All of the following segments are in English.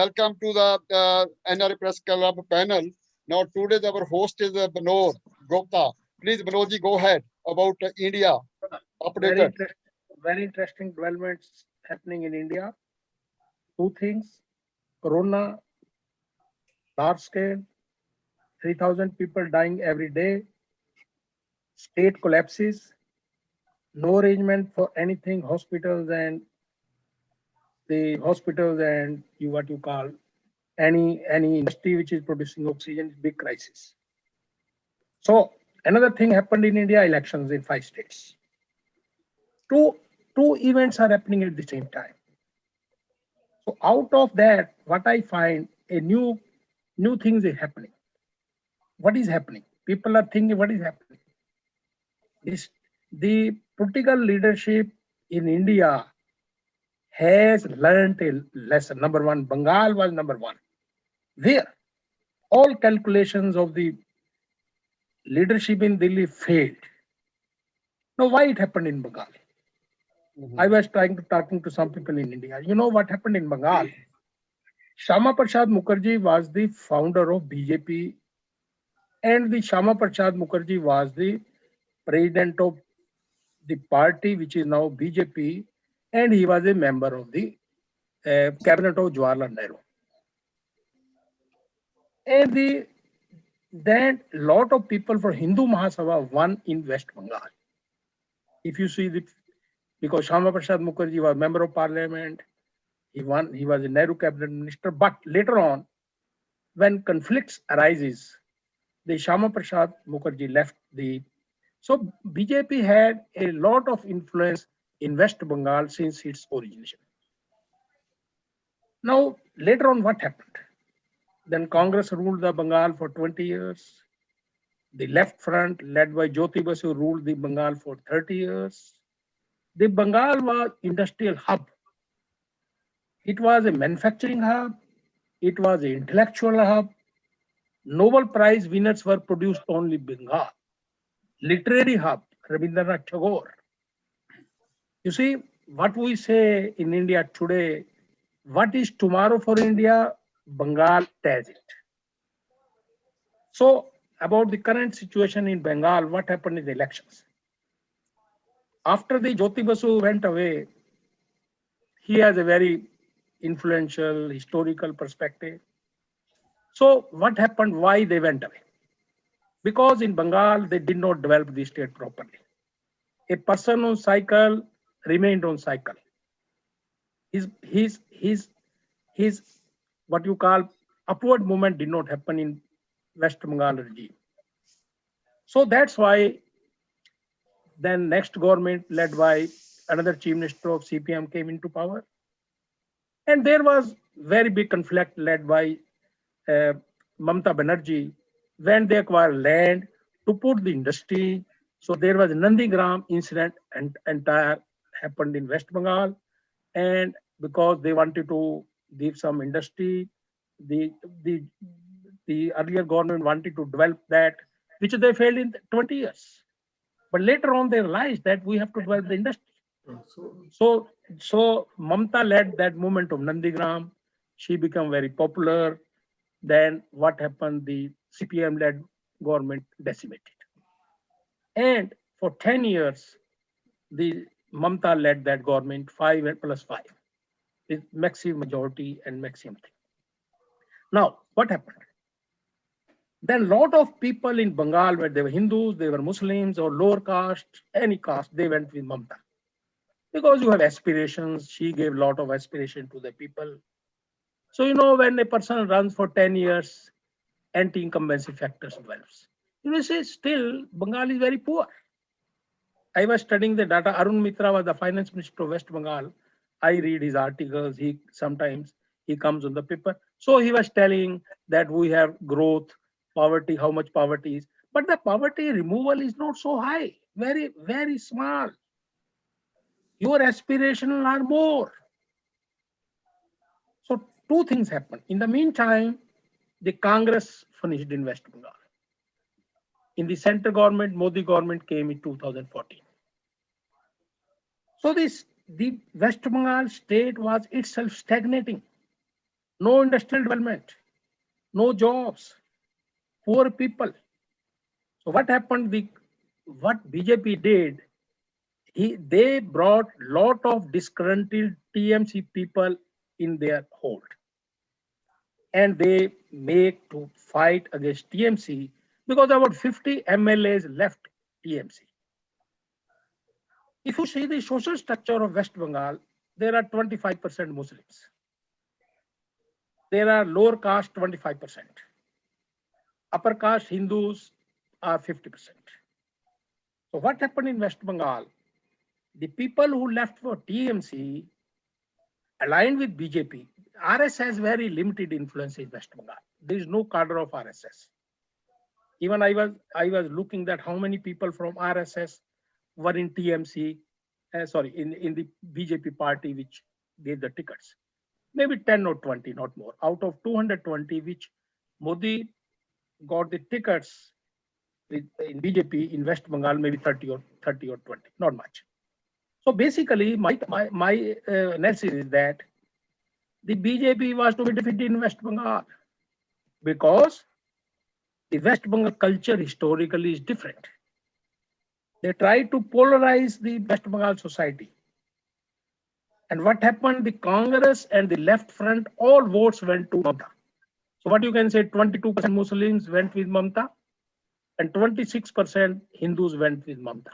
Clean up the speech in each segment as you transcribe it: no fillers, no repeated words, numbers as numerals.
welcome to the NRA Press Club panel. Now, today our host is Manoj Gupta. Please, Manoj, go ahead about India Very updated. interest, very interesting developments happening in India. Two things: Corona, large scale, 3,000 people dying every day. State collapses. No arrangement for anything. Hospitals and you what you call any industry which is producing oxygen is big crisis. So another thing happened in India: elections in 5 states. Two two events are happening at the same time. So out of that, what I find a new things is happening. What is happening? People are thinking, what is happening? This the political leadership in India has learned a lesson. Number one, Bengal was number one. Where all calculations of the leadership in Delhi failed. Now, why it happened in Bengal? I was talking to some people in India. You know what happened in Bengal? Shama Prasad Mukherjee was the founder of BJP, and the Shama Prasad Mukherjee was the president of the party which is now BJP, and he was a member of the cabinet of Jawaharlal Nehru. And then lot of people for Hindu Mahasabha won in West Bengal. If you see because Shama Prasad Mukherjee was member of parliament, he won. He was a Nehru cabinet minister. But later on, when conflicts arises, the Shama Prasad Mukherjee left the. So BJP had a lot of influence in West Bengal since its origination. Now, later on, what happened? Then Congress ruled the Bengal for 20 years. The left front, led by Jyoti Basu, ruled the Bengal for 30 years. The Bengal was industrial hub. It was a manufacturing hub. It was an intellectual hub. Nobel Prize winners were produced only Bengal. Literary hub, Rabindranath Tagore. You see, what we say in India today, what is tomorrow for India, Bengal does it. So, about the current situation in Bengal, what happened in the elections? After the Jyoti Basu went away, he has a very influential historical perspective. So, what happened? Why they went away? Because in Bengal, they did not develop the state properly. A person on cycle remained on cycle. His what you call upward movement did not happen in West Bengal regime. So that's why then next government led by another chief minister of CPM came into power. And there was very big conflict led by Mamata Banerjee when they acquired land to put the industry. So there was a Nandigram incident and entire happened in West Bengal. And because they wanted to give some industry, the the the earlier government wanted to develop that, which they failed in 20 years. But later on, they realized that we have to develop the industry. So, so Mamta led that movement of Nandigram. She became very popular. Then what happened? The CPM-led government decimated. And for 10 years, the Mamta led that government 5+5 with maximum majority and maximum thing. Now, what happened? Then a lot of people in Bengal, where they were Hindus, they were Muslims or lower caste, any caste, they went with Mamta. Because you have aspirations, she gave a lot of aspiration to the people. So, when a person runs for 10 years, anti-incumbency factors develops. See, still, Bengal is very poor. I was studying the data. Arun Mitra was the finance minister of West Bengal. I read his articles. Sometimes he comes on the paper. So he was telling that we have growth, poverty, how much poverty is. But the poverty removal is not so high, very, very small. Your aspirational are more. So two things happened. In the meantime, the Congress finished in West Bengal. In the center government, Modi government came in 2014. So the West Bengal state was itself stagnating. no industrial development, no jobs, poor people. So what happened? What BJP did, they brought lot of disgruntled TMC people in their hold, and they make to fight against TMC because about 50 MLAs left TMC. If you see the social structure of West Bengal, there are 25% Muslims. There are lower caste 25%. Upper caste Hindus are 50%. So what happened in West Bengal? The people who left for TMC aligned with BJP. RS has very limited influence in West Bengal. There is no cadre of RSS. Even I was looking at how many people from RSS were in TMC, in the BJP party which gave the tickets. Maybe 10 or 20, not more. Out of 220, which Modi got the tickets in BJP in West Bengal, maybe 30 or 20, not much. So basically, my analysis is that the BJP was to be defeated in West Bengal because the West Bengal culture historically is different. They tried to polarize the West Bengal society. And what happened? The Congress and the left front, all votes went to Mamata. So what you can say, 22% Muslims went with Mamata and 26% Hindus went with Mamata.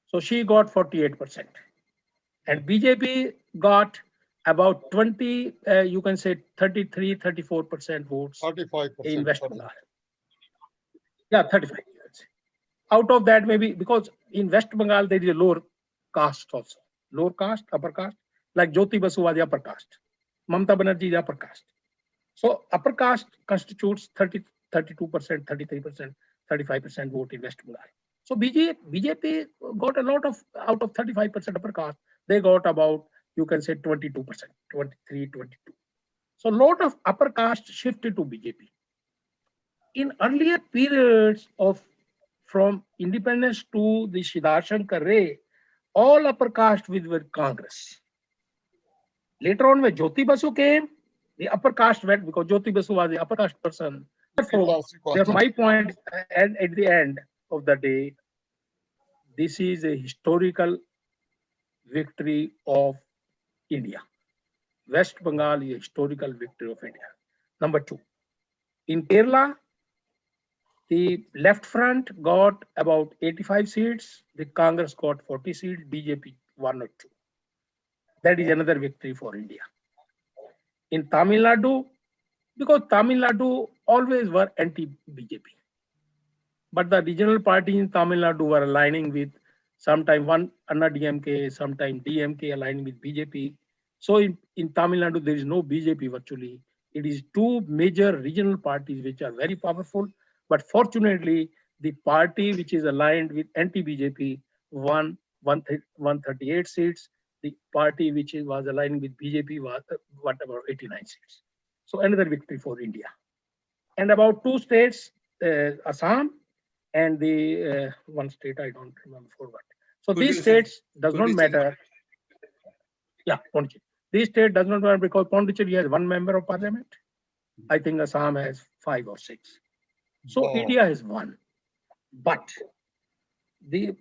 So she got 48%. And BJP got about 20, you can say 33, 34% votes 35%. in West Bengal. Yeah, 35. Out of that, maybe because in West Bengal, there is a lower caste also. Lower caste, upper caste, like Jyoti Basu was the upper caste. Mamata Banerjee is the upper caste. So upper caste constitutes 32%, 33%, 35% vote in West Bengal. So BJP got a lot of, out of 35% upper caste, they got about, you can say 22%, 23, 22. So a lot of upper caste shifted to BJP. In earlier periods of from independence to the Siddharth Shankar Ray, all upper caste were Congress. Later on, when Jyoti Basu came, the upper caste went because Jyoti Basu was the upper caste person. Therefore, my point, and at the end of the day, this is a historical victory of India. West Bengal is a historical victory of India. Number two, in Kerala, the left front got about 85 seats. The Congress got 40 seats. BJP 1 or 2. That is another victory for India. In Tamil Nadu, because Tamil Nadu always were anti-BJP. But the regional parties in Tamil Nadu were aligning with sometime one Anna DMK, sometime DMK aligning with BJP. So in Tamil Nadu, there is no BJP virtually. It is two major regional parties which are very powerful. But fortunately, the party which is aligned with anti-BJP won 138 seats. The party which was aligning with BJP was whatever 89 seats. So another victory for India. And about two states, Assam and the one state I don't remember for what. So these states does not matter. Yeah, Pondicherry. These state does not matter because Pondicherry has one member of parliament. I think Assam has 5 or 6. So India has won. But the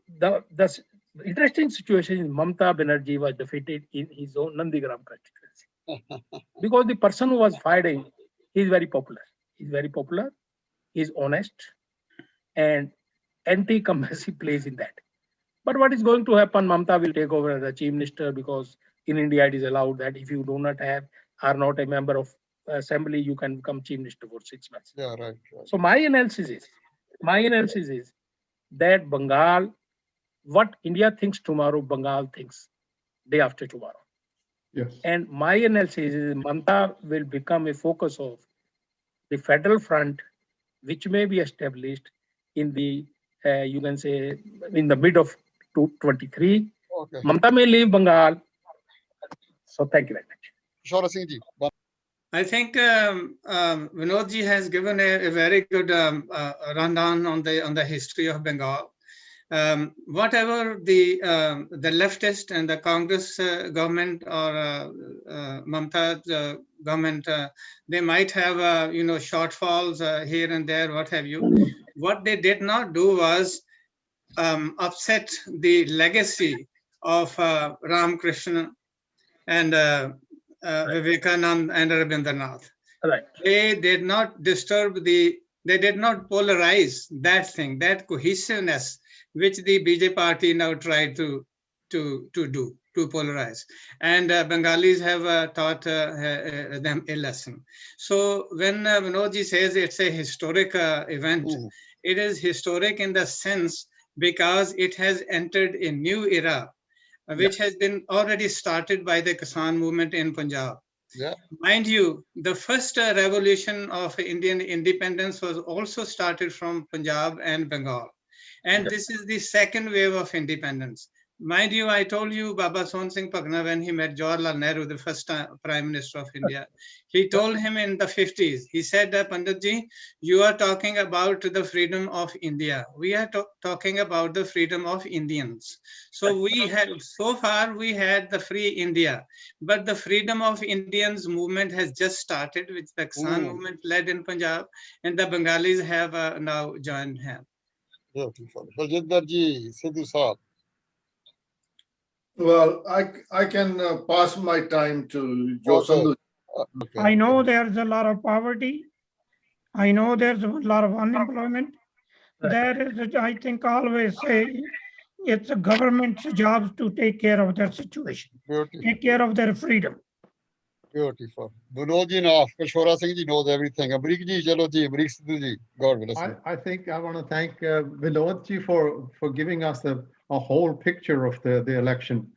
interesting situation is Mamata Banerjee was defeated in his own Nandigram constituency. Because the person who was fighting, he is very popular. He's very popular, he's honest, and anti-incumbency plays in that. But what is going to happen, Mamata will take over as the chief minister because in India it is allowed that if you do not are not a member of assembly, you can become chief minister for 6 months. Yeah, right. So my analysis is that Bengal, what India thinks tomorrow, Bengal thinks day after tomorrow. Yes. And my analysis is Mamata will become a focus of the federal front, which may be established in the, you can say, in the mid of 2023. Okay. Mamata may leave Bengal. So thank you very much. Kishore Singh ji. I think Vinodji has given a very good rundown on the history of Bengal. whatever the leftist and the Congress government or Mamta government, they might have shortfalls here and there, what have you. What they did not do was upset the legacy of Ramakrishna and Vivekananda and Rabindranath. Right. They did not disturb they did not polarize that thing, that cohesiveness which the BJP party now tried to polarize. And Bengalis have taught them a lesson. So when Vinodji says it's a historic event, it is historic in the sense because it has entered a new era, which has been already started by the Kisan movement in Punjab. Yeah. Mind you, the first revolution of Indian independence was also started from Punjab and Bengal. And this is the second wave of independence. Mind you, I told you Baba Son Singh Bhagna, when he met Jawaharlal Nehru, the first Prime Minister of India, he told him in the 50s, he said, Panditji, you are talking about the freedom of India. We are talking about the freedom of Indians. So so far we had the free India, but the freedom of Indians movement has just started, which the Kisan movement led in Punjab, and the Bengalis have now joined him. Beautiful. Baljinder ji, Sidhu Saab. Well, I can pass my time to Joe Sandhu. Okay. I know there's a lot of poverty. I know there's a lot of unemployment. There is, I think, always say it's a government's job to take care of their situation, Beautiful. take care of their freedom. Beautiful. Vinodji Nath, Kashora Singh ji knows everything. Amrik ji, chalo ji, Amrik Sidhu ji. God bless you. I think I want to thank Vinodji for giving us a whole picture of the election.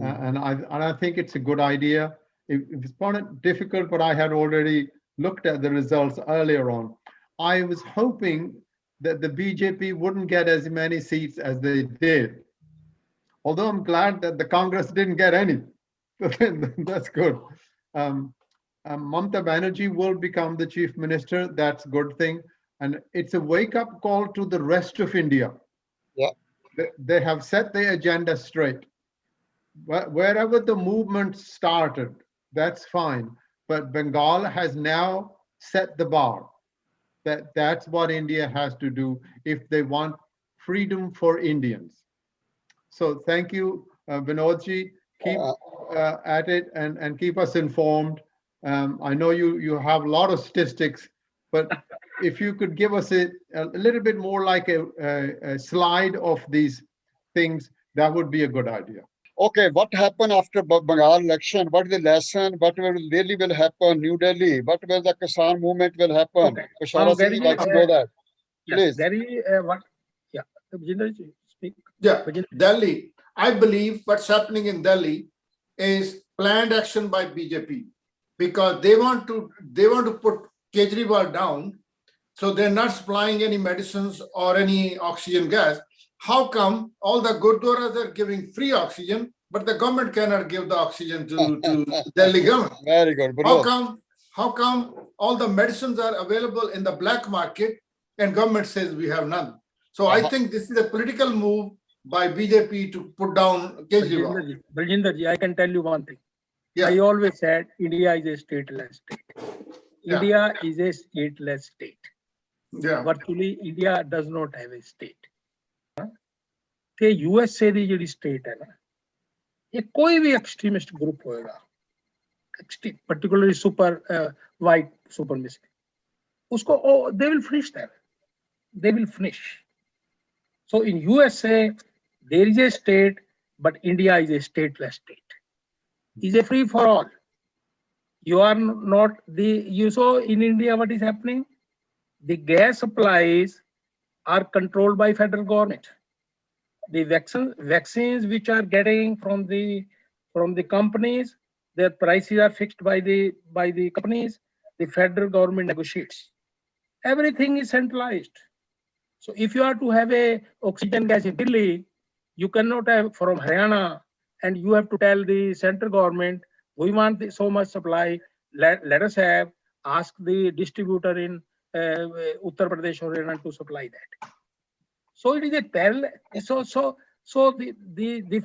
And I think it's a good idea. It's difficult, but I had already looked at the results earlier on. I was hoping that the BJP wouldn't get as many seats as they did. Although I'm glad that the Congress didn't get any. That's good. Mamta Banerjee will become the chief minister. That's a good thing. And it's a wake-up call to the rest of India. Yeah. They have set the agenda straight. Wherever the movement started, that's fine. But Bengal has now set the bar. That's what India has to do if they want freedom for Indians. So thank you, Vinodji. Keep at it and keep us informed. I know you have a lot of statistics, but if you could give us a little bit more like a slide of these things, that would be a good idea. Okay, what happened after Bengal election? What is the lesson? What really will happen? New Delhi. What will the Kisan movement will happen? Okay. Kashora Singh, like to know that. Please. Gary, what? Yeah, Baljinder ji, speak. Yeah, Baljinder. Delhi. I believe what's happening in Delhi is planned action by BJP because they want to put Kejriwal down, so they're not supplying any medicines or any oxygen gas. How come all the gurdwaras are giving free oxygen, but the government cannot give the oxygen to Delhi government? Very good. How come all the medicines are available in the black market and government says we have none? So I think this is a political move by BJP to put down Kejriwal. Baljinder ji, I can tell you one thing. Yeah. I always said India is a stateless state. Yeah. India is a stateless state. Yeah. Virtually, India does not have a state. कि USA ਦੀ ਜਿਹੜੀ state ਹੈ ਨਾ ਇਹ ਕੋਈ ਵੀ extremist group ਹੋਏਗਾ particularly super white supremacy usko they will finish them. They will finish. So in USA there is a state, but India is a stateless state. Is a free for all. You are not you saw in India what is happening. The gas supplies are controlled by federal government. The vaccines which are getting from the companies, their prices are fixed by the companies. The federal government negotiates. Everything is centralized. So if you are to have a oxygen gas in Delhi, you cannot have from Haryana, and you have to tell the central government, we want so much supply. Let us have. Ask the distributor in Uttar Pradesh or Haryana to supply that. So it is a parallel. So the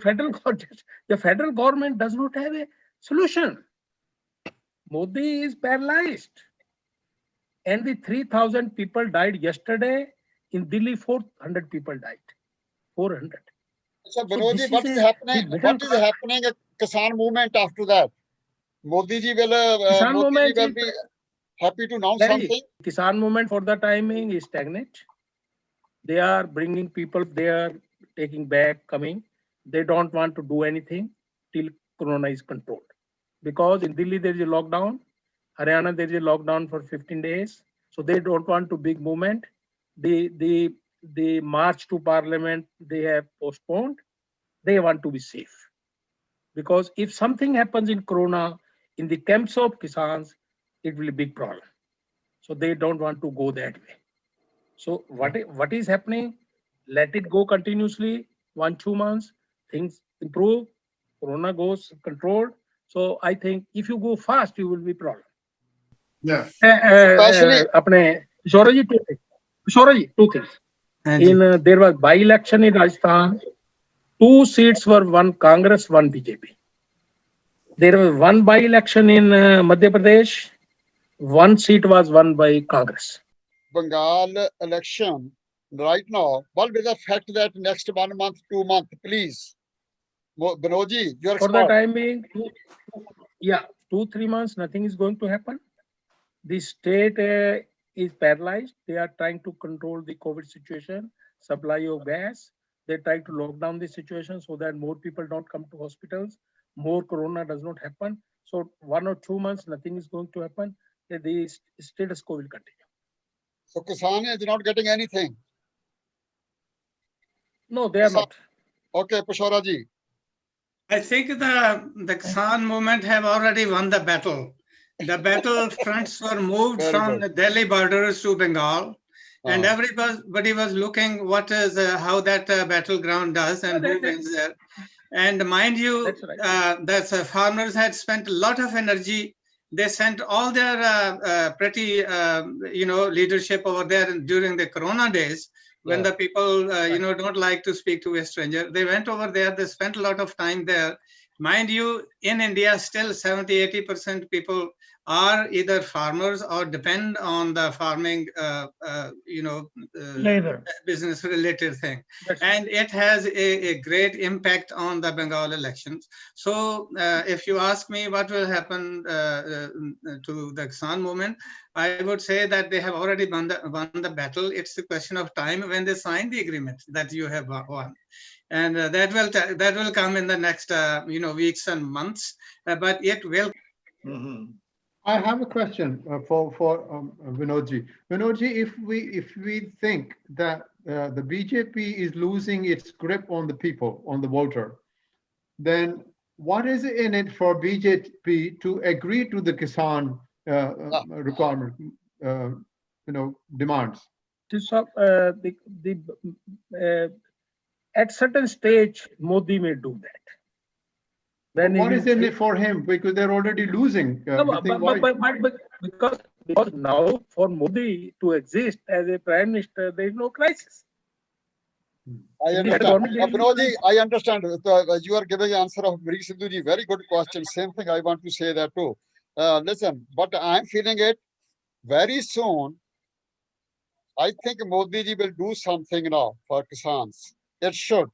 federal government does not have a solution. Modi is paralyzed. And the 3,000 people died yesterday. In Delhi, 400 people died. 400. So, So Manoj this ji, what is is a- happening? the middle What is class- happening at Kisan movement after that? Modi ji will, Kisan Modi ji movement will is be happy to announce very, something. Kisan movement for the timing is stagnant. They are bringing people, they are taking back, coming. They don't want to do anything till Corona is controlled. Because in Delhi there is a lockdown, Haryana there is a lockdown for 15 days. So they don't want to big movement. The march to parliament they have postponed. They want to be safe. Because if something happens in Corona in the camps of Kisans, it will be a big problem. So they don't want to go that way. So what is happening? Let it go continuously, 1-2 months, things improve, Corona goes controlled. So I think if you go fast, you will be problem. Yeah. Especially- अपने Kishore ji, two things. In there was by-election in Rajasthan, 2 seats were one Congress, one BJP. There was one by-election in Madhya Pradesh, 1 seat was won by Congress. Bengal election right now, what will affect that next 1 month, 2 months, please? Manoj ji, you're For the expert. time being, 2-3 months, nothing is going to happen. The state is paralyzed. They are trying to control the COVID situation, supply of gas. They try to lock down the situation so that more people don't come to hospitals. More Corona does not happen. So 1 or 2 months, nothing is going to happen. The status quo will continue. So Kisan is not getting anything. No, they are not. Okay, Pashora ji. I think the Kisan movement have already won the battle. The battle fronts were moved Very from good. the Delhi borders to Bengal, and Uh, everybody was looking what is how that battleground does and who wins there. And mind you, That's right. that farmers had spent a lot of energy. They sent all their pretty, leadership over there during the Corona days when Yeah. the people, don't like to speak to a stranger. They went over there. They spent a lot of time there. Mind you, in India, still 70-80% people are either farmers or depend on the farming, Labor. business related thing. That's And it has a great impact on the Bengal elections. So if you ask me what will happen to the Kisan movement, I would say that they have already won the battle. It's a question of time when they sign the agreement that you have won. And that will come in the next weeks and months, but it will. Mhm. I have a question for Vinodji. Vinodji, if we think that the BJP is losing its grip on the people, on the voter, then what is in it for BJP to agree to the Kisan requirement, demands? At certain stage, Modi may do that. When What he is will in feel- it for him? Because they're already losing. No, You think why- but because now for Modi to exist as a prime minister, there is no crisis. I In the understand. government, there is no Manoj ji, crisis. I understand. You are giving answer of Bri Sidhu ji. Very good question. Same thing I want to say that too. Listen, but I'm feeling it very soon. I think Modi ji will do something now for Kisans. It should.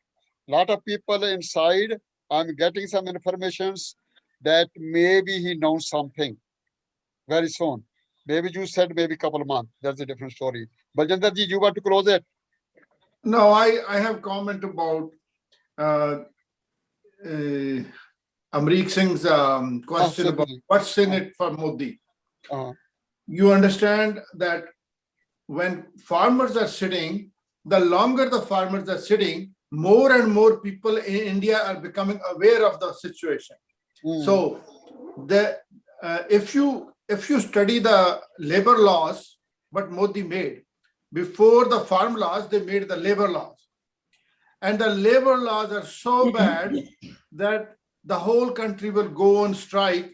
Lot of people inside, I'm getting some informations that maybe he knows something very soon. Maybe you said maybe couple of months. That's a different story. Baljinder ji, you want to close it? No, I have comment about Amrik Singh's question about Sidhu ji. what's in it for Modi. Uh, You understand that when farmers are sitting, the longer the farmers are sitting, more and more people in India are becoming aware of the situation. mm, So if you study the labor laws, what Modi made, before the farm laws, they made the labor laws. And the labor laws are so bad that the whole country will go on strike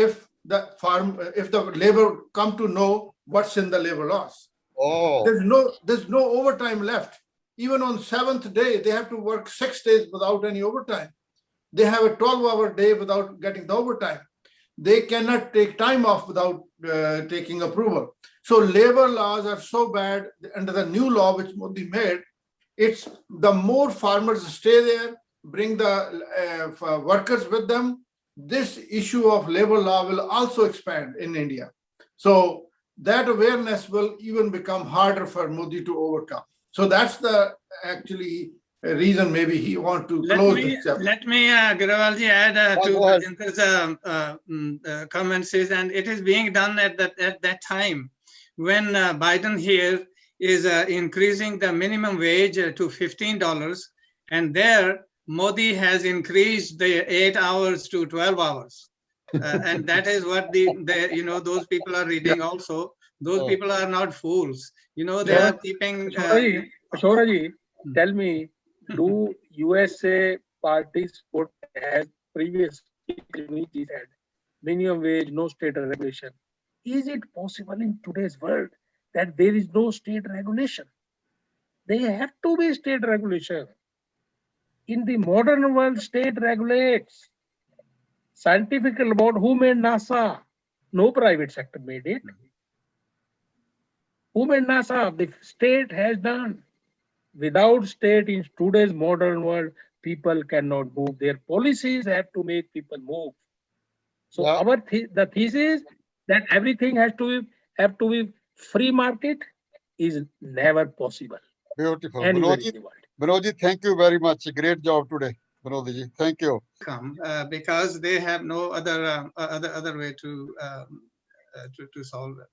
if the labor come to know what's in the labor laws. oh, There's no overtime left. even on 7th day, they have to work 6 days without any overtime. They have a 12-hour day without getting the overtime. They cannot take time off without taking approval. So labor laws are so bad under the new law which Modi made. It's the more farmers stay there, bring the workers with them, this issue of labor law will also expand in India. So that awareness will even become harder for Modi to overcome. So that's the actually reason maybe he want to close this chapter. Let me, Agrawalji, add to go ahead. Rajendran's comments, and it is being done at that time when Biden here is increasing the minimum wage to $15, and there Modi has increased the 8 hours to 12 hours. And that is what those people are reading also. Those Oh. people are not fools. They are keeping. Ashwaraji, tell me, do USA parties put as previous he said, minimum wage, no state regulation? Is it possible in today's world that there is no state regulation? There have to be state regulation. In the modern world, state regulates. Scientific about who made NASA? No private sector made it. Who made NASA? The state has done. Without state in today's modern world, people cannot move. Their policies have to make people move. So Yeah. the thesis that everything have to be free market is never possible Beautiful. anywhere in the world. Manoj, thank you very much. Great job today, Manoj. Thank you. Come because they have no other way to solve it.